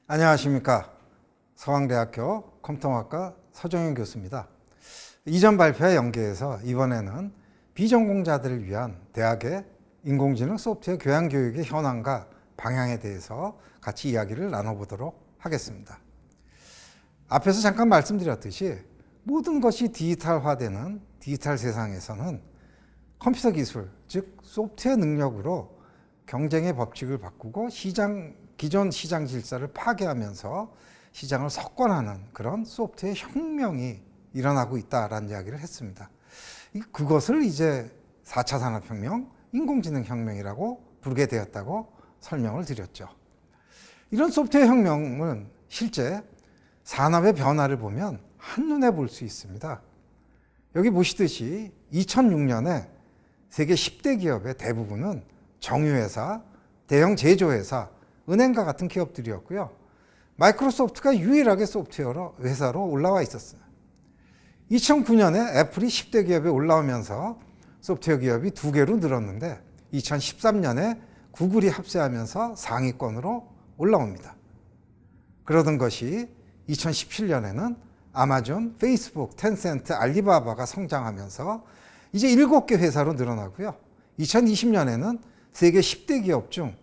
안녕하십니까. 서강대학교 컴퓨터학과 서정현 교수입니다. 이전 발표와 연계해서 이번에는 비전공자들을 위한 대학의 인공지능 소프트웨어 교양 교육의 현황과 방향에 대해서 같이 이야기를 나눠보도록 하겠습니다. 앞에서 잠깐 말씀드렸듯이 모든 것이 디지털화되는 디지털 세상에서는 컴퓨터 기술, 즉 소프트웨어 능력으로 경쟁의 법칙을 바꾸고 기존 시장 질서를 파괴하면서 시장을 석권하는 그런 소프트웨어 혁명이 일어나고 있다라는 이야기를 했습니다. 그것을 이제 4차 산업혁명, 인공지능 혁명이라고 부르게 되었다고 설명을 드렸죠. 이런 소프트웨어 혁명은 실제 산업의 변화를 보면 한눈에 볼 수 있습니다. 여기 보시듯이 2006년에 세계 10대 기업의 대부분은 정유회사, 대형 제조회사, 은행과 같은 기업들이었고요. 마이크로소프트가 유일하게 소프트웨어 회사로 올라와 있었어요. 2009년에 애플이 10대 기업에 올라오면서 소프트웨어 기업이 2개로 늘었는데 2013년에 구글이 합세하면서 상위권으로 올라옵니다. 그러던 것이 2017년에는 아마존, 페이스북, 텐센트, 알리바바가 성장하면서 이제 7개 회사로 늘어나고요. 2020년에는 세계 10대 기업 중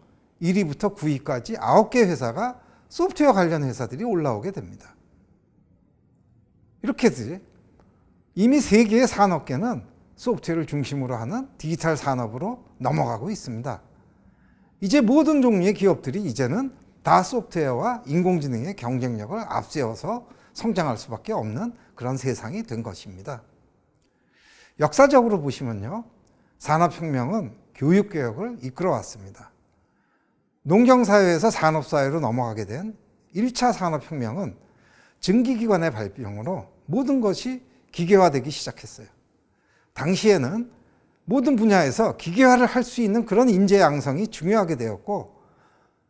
1위부터 9위까지 9개 회사가 소프트웨어 관련 회사들이 올라오게 됩니다. 이렇게 이미 세계의 산업계는 소프트웨어를 중심으로 하는 디지털 산업으로 넘어가고 있습니다. 이제 모든 종류의 기업들이 이제는 다 소프트웨어와 인공지능의 경쟁력을 앞세워서 성장할 수밖에 없는 그런 세상이 된 것입니다. 역사적으로 보시면요, 산업혁명은 교육개혁을 이끌어왔습니다. 농경사회에서 산업사회로 넘어가게 된 1차 산업혁명은 증기기관의 발병으로 모든 것이 기계화되기 시작했어요. 당시에는 모든 분야에서 기계화를 할 수 있는 그런 인재 양성이 중요하게 되었고,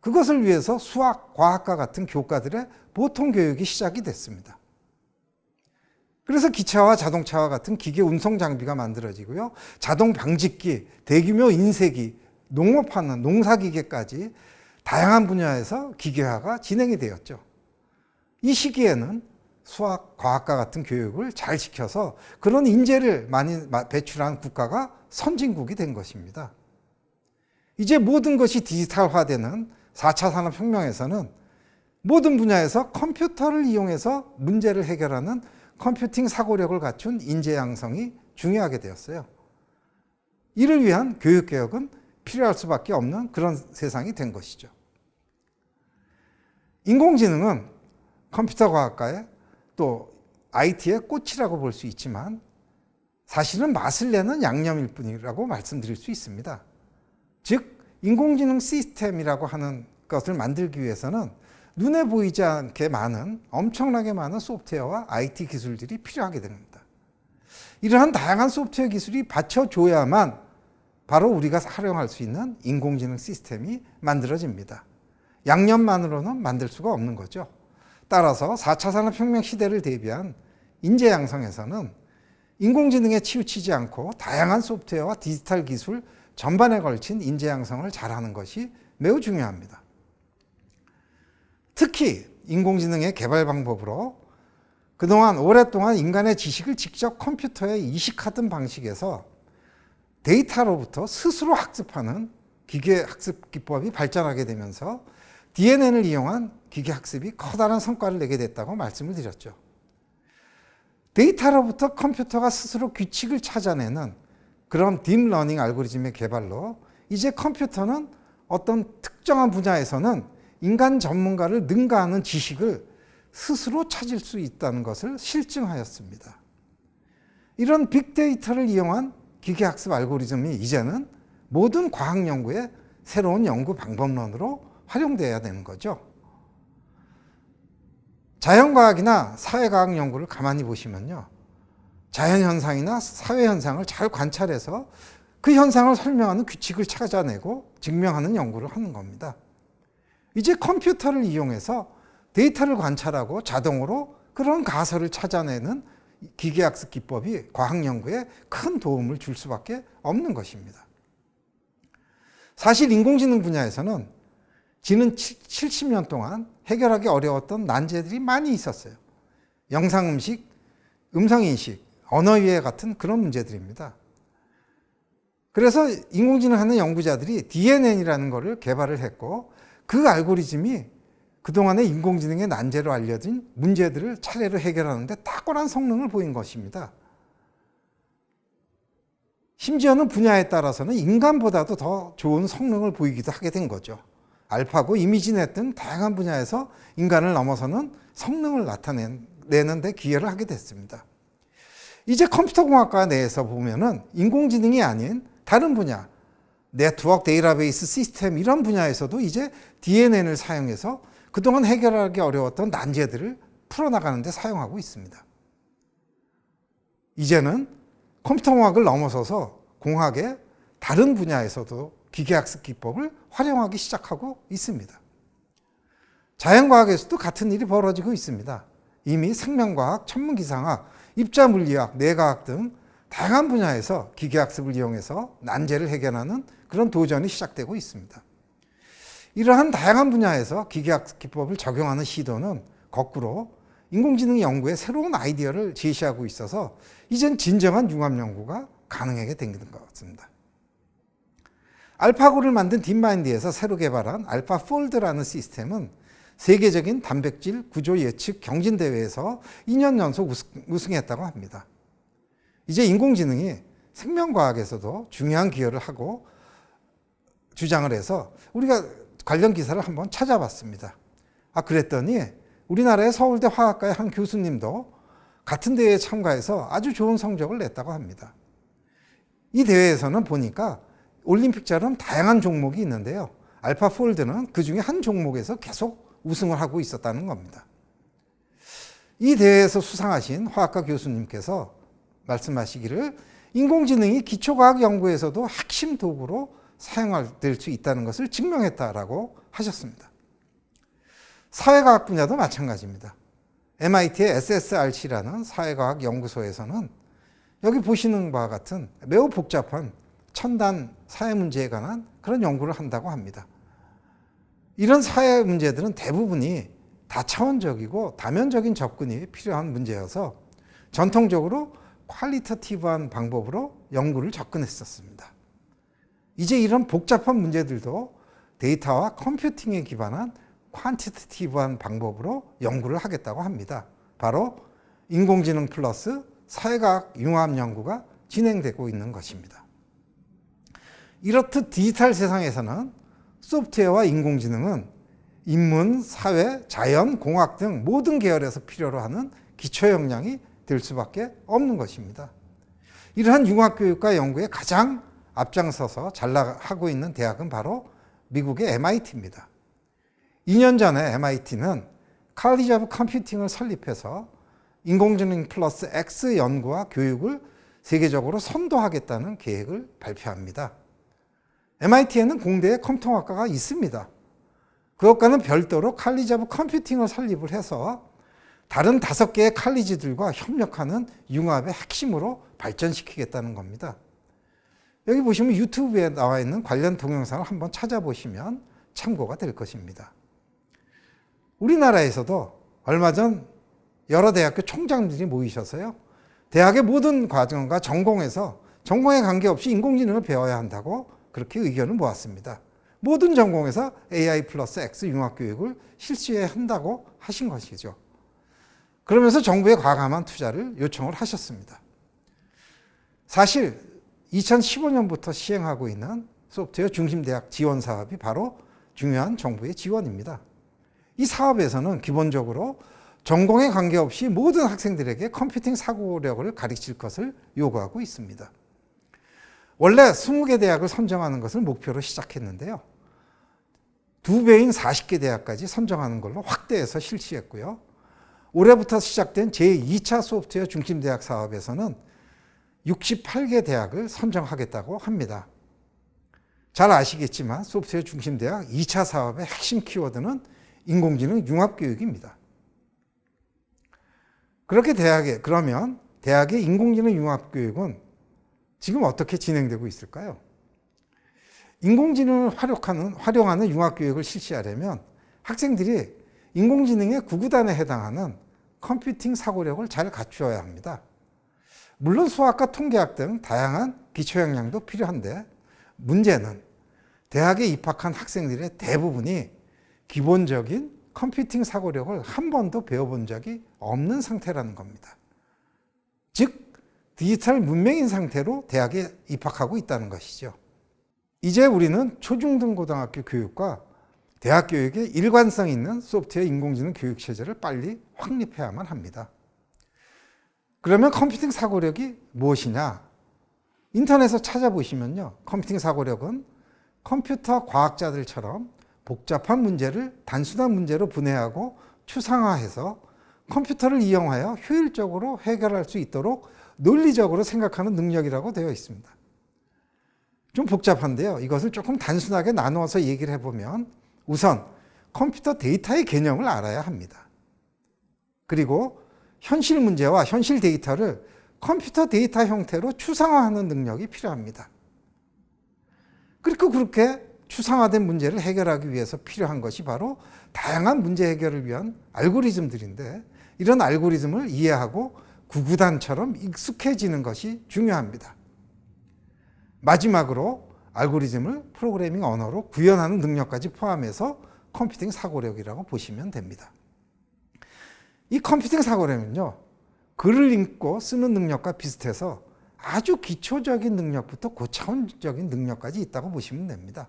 그것을 위해서 수학, 과학과 같은 교과들의 보통 교육이 시작이 됐습니다. 그래서 기차와 자동차와 같은 기계 운송 장비가 만들어지고요. 자동 방직기, 대규모 인쇄기, 농업하는 농사기계까지 다양한 분야에서 기계화가 진행이 되었죠. 이 시기에는 수학, 과학과 같은 교육을 잘 시켜서 그런 인재를 많이 배출한 국가가 선진국이 된 것입니다. 이제 모든 것이 디지털화되는 4차 산업혁명에서는 모든 분야에서 컴퓨터를 이용해서 문제를 해결하는 컴퓨팅 사고력을 갖춘 인재 양성이 중요하게 되었어요. 이를 위한 교육개혁은 필요할 수밖에 없는 그런 세상이 된 것이죠. 인공지능은 컴퓨터 과학과의 또 IT의 꽃이라고 볼 수 있지만 사실은 맛을 내는 양념일 뿐이라고 말씀드릴 수 있습니다. 즉 인공지능 시스템이라고 하는 것을 만들기 위해서는 눈에 보이지 않게 엄청나게 많은 소프트웨어와 IT 기술들이 필요하게 됩니다. 이러한 다양한 소프트웨어 기술이 받쳐줘야만 바로 우리가 활용할 수 있는 인공지능 시스템이 만들어집니다. 양념만으로는 만들 수가 없는 거죠. 따라서 4차 산업혁명 시대를 대비한 인재 양성에서는 인공지능에 치우치지 않고 다양한 소프트웨어와 디지털 기술 전반에 걸친 인재 양성을 잘하는 것이 매우 중요합니다. 특히 인공지능의 개발 방법으로 그동안 오랫동안 인간의 지식을 직접 컴퓨터에 이식하던 방식에서 데이터로부터 스스로 학습하는 기계 학습 기법이 발전하게 되면서 DNN을 이용한 기계 학습이 커다란 성과를 내게 됐다고 말씀을 드렸죠. 데이터로부터 컴퓨터가 스스로 규칙을 찾아내는 그런 딥러닝 알고리즘의 개발로 이제 컴퓨터는 어떤 특정한 분야에서는 인간 전문가를 능가하는 지식을 스스로 찾을 수 있다는 것을 실증하였습니다. 이런 빅데이터를 이용한 기계학습 알고리즘이 이제는 모든 과학 연구의 새로운 연구 방법론으로 활용되어야 되는 거죠. 자연과학이나 사회과학 연구를 가만히 보시면요, 자연현상이나 사회현상을 잘 관찰해서 그 현상을 설명하는 규칙을 찾아내고 증명하는 연구를 하는 겁니다. 이제 컴퓨터를 이용해서 데이터를 관찰하고 자동으로 그런 가설을 찾아내는 기계학습 기법이 과학 연구에 큰 도움을 줄 수밖에 없는 것입니다. 사실 인공지능 분야에서는 지난 70년 동안 해결하기 어려웠던 난제들이 많이 있었어요. 영상음식, 음성인식, 언어이해 같은 그런 문제들입니다. 그래서 인공지능 하는 연구자들이 DNN이라는 것을 개발을 했고 그 알고리즘이 그동안의 인공지능의 난제로 알려진 문제들을 차례로 해결하는데 탁월한 성능을 보인 것입니다. 심지어는 분야에 따라서는 인간보다도 더 좋은 성능을 보이기도 하게 된 거죠. 알파고 이미지넷 등 다양한 분야에서 인간을 넘어서는 성능을 나타내는 데 기여를 하게 됐습니다. 이제 컴퓨터공학과 내에서 보면은 인공지능이 아닌 다른 분야, 네트워크 데이터베이스 시스템 이런 분야에서도 이제 DNN을 사용해서 그동안 해결하기 어려웠던 난제들을 풀어나가는 데 사용하고 있습니다. 이제는 컴퓨터공학을 넘어서서 공학의 다른 분야에서도 기계학습 기법을 활용하기 시작하고 있습니다. 자연과학에서도 같은 일이 벌어지고 있습니다. 이미 생명과학, 천문기상학, 입자물리학, 뇌과학 등 다양한 분야에서 기계학습을 이용해서 난제를 해결하는 그런 도전이 시작되고 있습니다. 이러한 다양한 분야에서 기계학습 기법을 적용하는 시도는 거꾸로 인공지능 연구에 새로운 아이디어를 제시하고 있어서 이젠 진정한 융합 연구가 가능하게 된 것 같습니다. 알파고를 만든 딥마인드에서 새로 개발한 알파폴드라는 시스템은 세계적인 단백질 구조 예측 경진대회에서 2년 연속 우승했다고 합니다. 이제 인공지능이 생명과학에서도 중요한 기여를 하고 주장을 해서 우리가 관련 기사를 한번 찾아봤습니다. 그랬더니 우리나라의 서울대 화학과의 한 교수님도 같은 대회에 참가해서 아주 좋은 성적을 냈다고 합니다. 이 대회에서는 보니까 올림픽처럼 다양한 종목이 있는데요. 알파폴드는 그 중에 한 종목에서 계속 우승을 하고 있었다는 겁니다. 이 대회에서 수상하신 화학과 교수님께서 말씀하시기를 인공지능이 기초과학 연구에서도 핵심 도구로 사용될 수 있다는 것을 증명했다라고 하셨습니다. 사회과학 분야도 마찬가지입니다. MIT의 SSRC라는 사회과학 연구소에서는 여기 보시는 바와 같은 매우 복잡한 첨단 사회 문제에 관한 그런 연구를 한다고 합니다. 이런 사회 문제들은 대부분이 다차원적이고 다면적인 접근이 필요한 문제여서 전통적으로 퀄리터티브한 방법으로 연구를 접근했었습니다. 이제 이런 복잡한 문제들도 데이터와 컴퓨팅에 기반한 퀀티티티브한 방법으로 연구를 하겠다고 합니다. 바로 인공지능 플러스 사회과학 융합 연구가 진행되고 있는 것입니다. 이렇듯 디지털 세상에서는 소프트웨어와 인공지능은 인문, 사회, 자연, 공학 등 모든 계열에서 필요로 하는 기초 역량이 될 수밖에 없는 것입니다. 이러한 융합교육과 연구에 가장 앞장서서 잘 나가고 있는 대학은 바로 미국의 MIT입니다. 2년 전에 MIT는 칼리지 오브 컴퓨팅을 설립해서 인공지능 플러스 X 연구와 교육을 세계적으로 선도하겠다는 계획을 발표합니다. MIT에는 공대에 컴퓨터학과가 있습니다. 그것과는 별도로 칼리지 오브 컴퓨팅을 설립을 해서 다른 5개의 칼리지들과 협력하는 융합의 핵심으로 발전시키겠다는 겁니다. 여기 보시면 유튜브에 나와 있는 관련 동영상을 한번 찾아보시면 참고가 될 것입니다. 우리나라에서도 얼마 전 여러 대학교 총장들이 모이셔서요. 대학의 모든 과정과 전공에서 전공에 관계없이 인공지능을 배워야 한다고 그렇게 의견을 모았습니다. 모든 전공에서 AI 플러스 X 융합교육을 실시해야 한다고 하신 것이죠. 그러면서 정부에 과감한 투자를 요청을 하셨습니다. 사실 2015년부터 시행하고 있는 소프트웨어 중심대학 지원 사업이 바로 중요한 정부의 지원입니다. 이 사업에서는 기본적으로 전공에 관계없이 모든 학생들에게 컴퓨팅 사고력을 가르칠 것을 요구하고 있습니다. 원래 20개 대학을 선정하는 것을 목표로 시작했는데요. 2배인 40개 대학까지 선정하는 걸로 확대해서 실시했고요. 올해부터 시작된 제2차 소프트웨어 중심대학 사업에서는 68개 대학을 선정하겠다고 합니다. 잘 아시겠지만 소프트웨어 중심대학 2차 사업의 핵심 키워드는 인공지능 융합교육입니다. 그러면 대학의 인공지능 융합교육은 지금 어떻게 진행되고 있을까요? 인공지능을 활용하는 융합교육을 실시하려면 학생들이 인공지능의 구구단에 해당하는 컴퓨팅 사고력을 잘 갖추어야 합니다. 물론 수학과 통계학 등 다양한 기초 역량도 필요한데 문제는 대학에 입학한 학생들의 대부분이 기본적인 컴퓨팅 사고력을 한 번도 배워본 적이 없는 상태라는 겁니다. 즉, 디지털 문맹인 상태로 대학에 입학하고 있다는 것이죠. 이제 우리는 초중등고등학교 교육과 대학 교육에 일관성 있는 소프트웨어 인공지능 교육 체제를 빨리 확립해야만 합니다. 그러면 컴퓨팅 사고력이 무엇이냐? 인터넷에서 찾아보시면요. 컴퓨팅 사고력은 컴퓨터 과학자들처럼 복잡한 문제를 단순한 문제로 분해하고 추상화해서 컴퓨터를 이용하여 효율적으로 해결할 수 있도록 논리적으로 생각하는 능력이라고 되어 있습니다. 좀 복잡한데요. 이것을 조금 단순하게 나누어서 얘기를 해보면 우선 컴퓨터 데이터의 개념을 알아야 합니다. 그리고 현실 문제와 현실 데이터를 컴퓨터 데이터 형태로 추상화하는 능력이 필요합니다. 그리고 그렇게 추상화된 문제를 해결하기 위해서 필요한 것이 바로 다양한 문제 해결을 위한 알고리즘들인데 이런 알고리즘을 이해하고 구구단처럼 익숙해지는 것이 중요합니다. 마지막으로 알고리즘을 프로그래밍 언어로 구현하는 능력까지 포함해서 컴퓨팅 사고력이라고 보시면 됩니다. 이 컴퓨팅 사고력은요, 글을 읽고 쓰는 능력과 비슷해서 아주 기초적인 능력부터 고차원적인 능력까지 있다고 보시면 됩니다.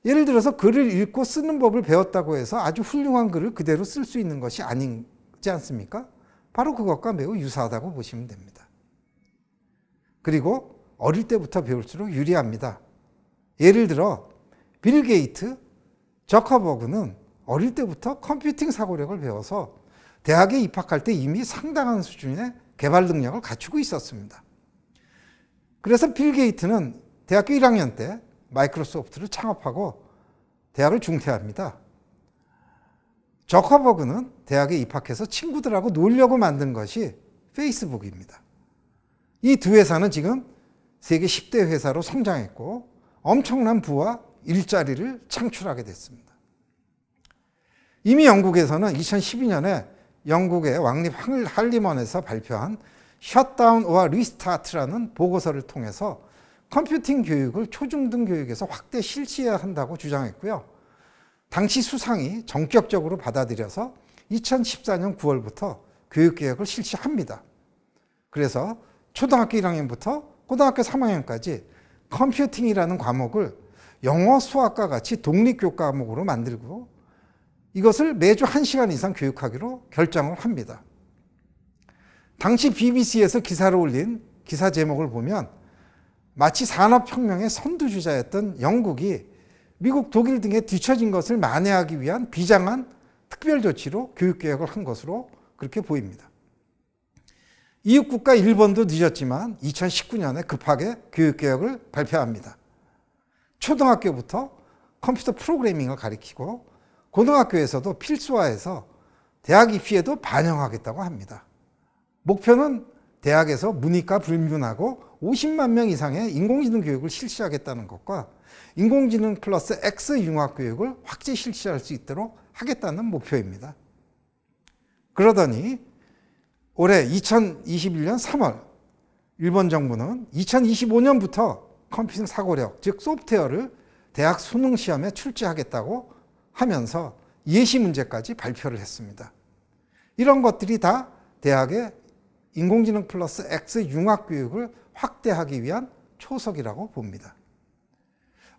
예를 들어서 글을 읽고 쓰는 법을 배웠다고 해서 아주 훌륭한 글을 그대로 쓸 수 있는 것이 아니지 않습니까? 바로 그것과 매우 유사하다고 보시면 됩니다. 그리고 어릴 때부터 배울수록 유리합니다. 예를 들어 빌 게이트, 저커버그는 어릴 때부터 컴퓨팅 사고력을 배워서 대학에 입학할 때 이미 상당한 수준의 개발 능력을 갖추고 있었습니다. 그래서 빌 게이트는 대학교 1학년 때 마이크로소프트를 창업하고 대학을 중퇴합니다. 저커버그는 대학에 입학해서 친구들하고 놀려고 만든 것이 페이스북입니다. 이 두 회사는 지금 세계 10대 회사로 성장했고 엄청난 부와 일자리를 창출하게 됐습니다. 이미 영국에서는 2012년에 영국의 왕립 할리먼에서 발표한 셧다운 or 리스타트라는 보고서를 통해서 컴퓨팅 교육을 초중등 교육에서 확대 실시해야 한다고 주장했고요. 당시 수상이 전격적으로 받아들여서 2014년 9월부터 교육개혁을 실시합니다. 그래서 초등학교 1학년부터 고등학교 3학년까지 컴퓨팅이라는 과목을 영어, 수학과 같이 독립교과 과목으로 만들고 이것을 매주 1시간 이상 교육하기로 결정을 합니다. 당시 BBC에서 기사를 올린 기사 제목을 보면 마치 산업혁명의 선두주자였던 영국이 미국, 독일 등에 뒤처진 것을 만회하기 위한 비장한 특별조치로 교육개혁을 한 것으로 그렇게 보입니다. 이웃국가 일본도 늦었지만 2019년에 급하게 교육개혁을 발표합니다. 초등학교부터 컴퓨터 프로그래밍을 가리키고 고등학교에서도 필수화해서 대학 입시에도 반영하겠다고 합니다. 목표는 대학에서 문이과 불문하고 50만 명 이상의 인공지능 교육을 실시하겠다는 것과 인공지능 플러스 X 융합교육을 확대 실시할 수 있도록 하겠다는 목표입니다. 그러더니 올해 2021년 3월 일본 정부는 2025년부터 컴퓨팅 사고력, 즉 소프트웨어를 대학 수능 시험에 출제하겠다고 하면서 예시 문제까지 발표를 했습니다. 이런 것들이 다 대학의 인공지능 플러스 X 융합교육을 확대하기 위한 초석이라고 봅니다.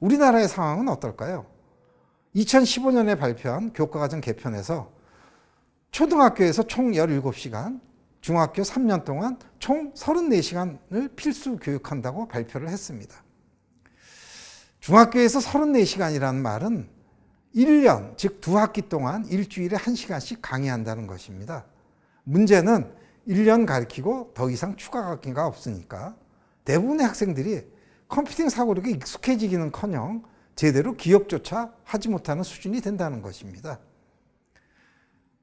우리나라의 상황은 어떨까요? 2015년에 발표한 교과과정 개편에서 초등학교에서 총 17시간, 중학교 3년 동안 총 34시간을 필수 교육한다고 발표를 했습니다. 중학교에서 34시간이라는 말은 1년, 즉 2학기 동안 일주일에 1시간씩 강의한다는 것입니다. 문제는 1년 가르치고 더 이상 추가 학기가 없으니까 대부분의 학생들이 컴퓨팅 사고력에 익숙해지기는커녕 제대로 기억조차 하지 못하는 수준이 된다는 것입니다.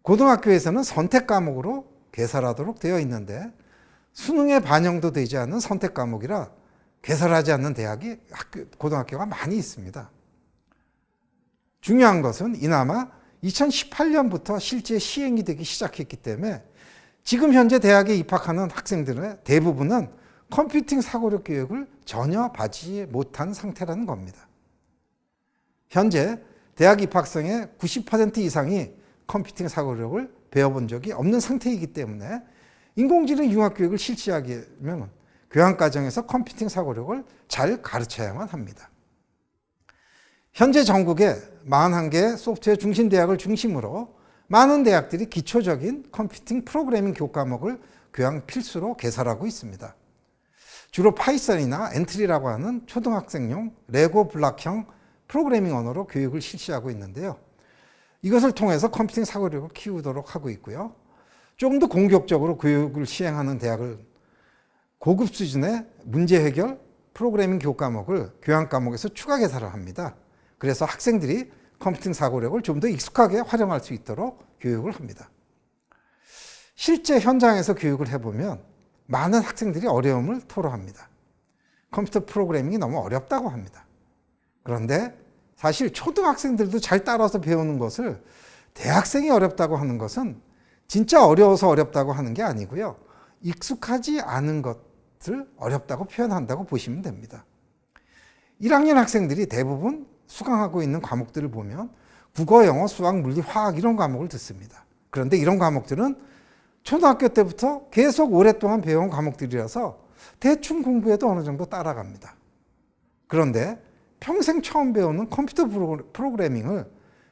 고등학교에서는 선택 과목으로 개설하도록 되어 있는데 수능에 반영도 되지 않은 선택 과목이라 개설하지 않는 대학이 고등학교가 많이 있습니다. 중요한 것은 이나마 2018년부터 실제 시행이 되기 시작했기 때문에 지금 현재 대학에 입학하는 학생들의 대부분은 컴퓨팅 사고력 교육을 전혀 받지 못한 상태라는 겁니다. 현재 대학 입학생의 90% 이상이 컴퓨팅 사고력을 배워본 적이 없는 상태이기 때문에 인공지능 융합교육을 실시하려면 교양과정에서 컴퓨팅 사고력을 잘 가르쳐야만 합니다. 현재 전국에 41개 소프트웨어 중심 대학을 중심으로 많은 대학들이 기초적인 컴퓨팅 프로그래밍 교과목을 교양 필수로 개설하고 있습니다. 주로 파이썬이나 엔트리라고 하는 초등학생용 레고 블록형 프로그래밍 언어로 교육을 실시하고 있는데요. 이것을 통해서 컴퓨팅 사고력을 키우도록 하고 있고요. 조금 더 공격적으로 교육을 시행하는 대학을 고급 수준의 문제 해결 프로그래밍 교과목을 교양 과목에서 추가 개설을 합니다. 그래서 학생들이 컴퓨팅 사고력을 좀 더 익숙하게 활용할 수 있도록 교육을 합니다. 실제 현장에서 교육을 해보면 많은 학생들이 어려움을 토로합니다. 컴퓨터 프로그래밍이 너무 어렵다고 합니다. 그런데 사실 초등학생들도 잘 따라서 배우는 것을 대학생이 어렵다고 하는 것은 진짜 어려워서 어렵다고 하는 게 아니고요. 익숙하지 않은 것을 어렵다고 표현한다고 보시면 됩니다. 1학년 학생들이 대부분 수강하고 있는 과목들을 보면 국어, 영어, 수학, 물리, 화학 이런 과목을 듣습니다. 그런데 이런 과목들은 초등학교 때부터 계속 오랫동안 배워온 과목들이라서 대충 공부해도 어느 정도 따라갑니다. 그런데 평생 처음 배우는 컴퓨터 프로그래밍을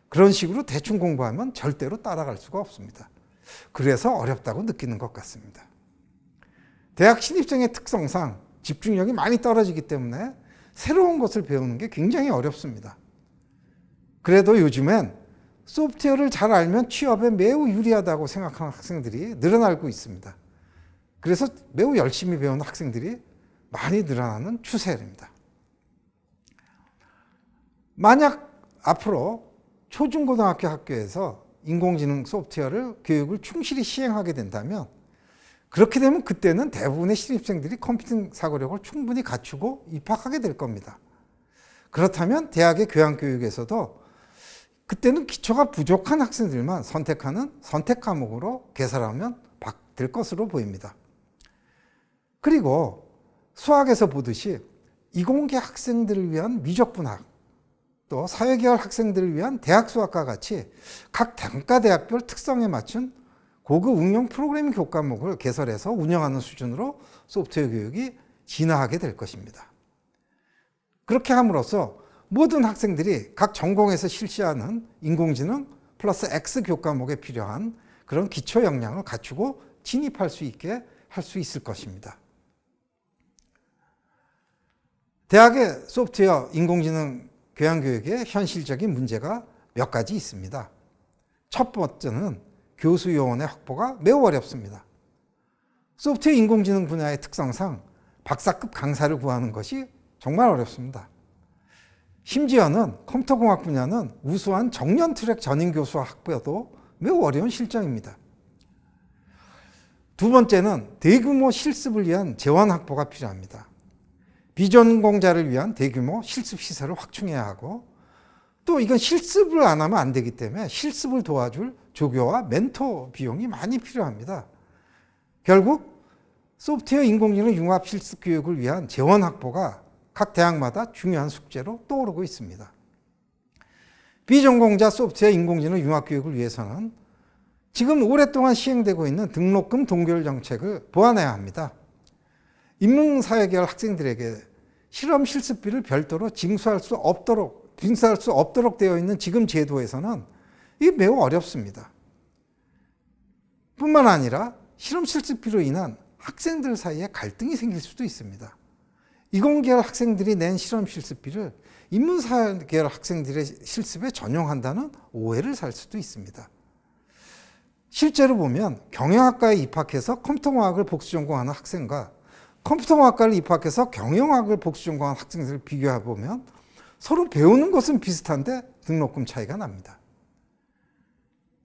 그런 식으로 대충 공부하면 절대로 따라갈 수가 없습니다. 그래서 어렵다고 느끼는 것 같습니다. 대학 신입생의 특성상 집중력이 많이 떨어지기 때문에 새로운 것을 배우는 게 굉장히 어렵습니다. 그래도 요즘엔 소프트웨어를 잘 알면 취업에 매우 유리하다고 생각하는 학생들이 늘어나고 있습니다. 그래서 매우 열심히 배우는 학생들이 많이 늘어나는 추세입니다. 만약 앞으로 초중고등학교 학교에서 인공지능 소프트웨어를 교육을 충실히 시행하게 된다면 그렇게 되면 그때는 대부분의 신입생들이 컴퓨팅 사고력을 충분히 갖추고 입학하게 될 겁니다. 그렇다면 대학의 교양교육에서도 그때는 기초가 부족한 학생들만 선택하는 선택 과목으로 개설하면 될 것으로 보입니다. 그리고 수학에서 보듯이 이공계 학생들을 위한 미적분학, 또 사회계열 학생들을 위한 대학수학과 같이 각 단과대학별 특성에 맞춘 고급 응용 프로그래밍 교과목을 개설해서 운영하는 수준으로 소프트웨어 교육이 진화하게 될 것입니다. 그렇게 함으로써 모든 학생들이 각 전공에서 실시하는 인공지능 플러스 X 교과목에 필요한 그런 기초 역량을 갖추고 진입할 수 있게 할 수 있을 것입니다. 대학의 소프트웨어 인공지능 교양교육에 현실적인 문제가 몇 가지 있습니다. 첫 번째는 교수 요원의 확보가 매우 어렵습니다. 소프트웨어 인공지능 분야의 특성상 박사급 강사를 구하는 것이 정말 어렵습니다. 심지어는 컴퓨터공학 분야는 우수한 정년 트랙 전임 교수 확보도 매우 어려운 실정입니다. 두 번째는 대규모 실습을 위한 재원 확보가 필요합니다. 비전공자를 위한 대규모 실습 시설을 확충해야 하고 또 이건 실습을 안 하면 안 되기 때문에 실습을 도와줄 조교와 멘토 비용이 많이 필요합니다. 결국 소프트웨어 인공지능 융합 실습 교육을 위한 재원 확보가 각 대학마다 중요한 숙제로 떠오르고 있습니다. 비전공자 소프트웨어 인공지능 융합 교육을 위해서는 지금 오랫동안 시행되고 있는 등록금 동결 정책을 보완해야 합니다. 인문사회계열 학생들에게 실험 실습비를 별도로 징수할 수 없도록 되어 있는 지금 제도에서는 이게 매우 어렵습니다. 뿐만 아니라 실험 실습비로 인한 학생들 사이에 갈등이 생길 수도 있습니다. 이공계열 학생들이 낸 실험 실습비를 인문사회계열 학생들의 실습에 전용한다는 오해를 살 수도 있습니다. 실제로 보면 경영학과에 입학해서 컴퓨터공학을 복수 전공하는 학생과 컴퓨터공학과를 입학해서 경영학을 복수 전공하는 학생들을 비교해 보면 서로 배우는 것은 비슷한데 등록금 차이가 납니다.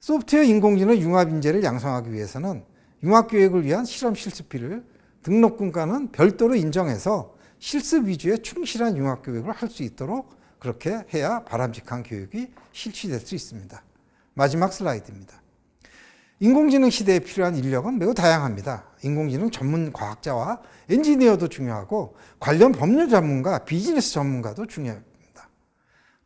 소프트웨어 인공지능 융합 인재를 양성하기 위해서는 융합교육을 위한 실험 실습비를 등록금과는 별도로 인정해서 실습 위주의 충실한 융합 교육을 할 수 있도록 그렇게 해야 바람직한 교육이 실시될 수 있습니다. 마지막 슬라이드입니다. 인공지능 시대에 필요한 인력은 매우 다양합니다. 인공지능 전문 과학자와 엔지니어도 중요하고 관련 법률 전문가, 비즈니스 전문가도 중요합니다.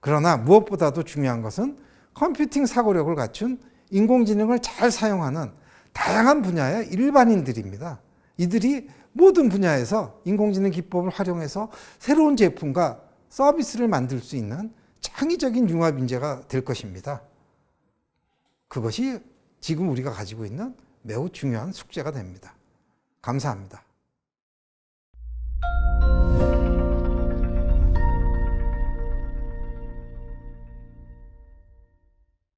그러나 무엇보다도 중요한 것은 컴퓨팅 사고력을 갖춘 인공지능을 잘 사용하는 다양한 분야의 일반인들입니다. 이들이 모든 분야에서 인공지능 기법을 활용해서 새로운 제품과 서비스를 만들 수 있는 창의적인 융합 인재가 될 것입니다. 그것이 지금 우리가 가지고 있는 매우 중요한 숙제가 됩니다. 감사합니다.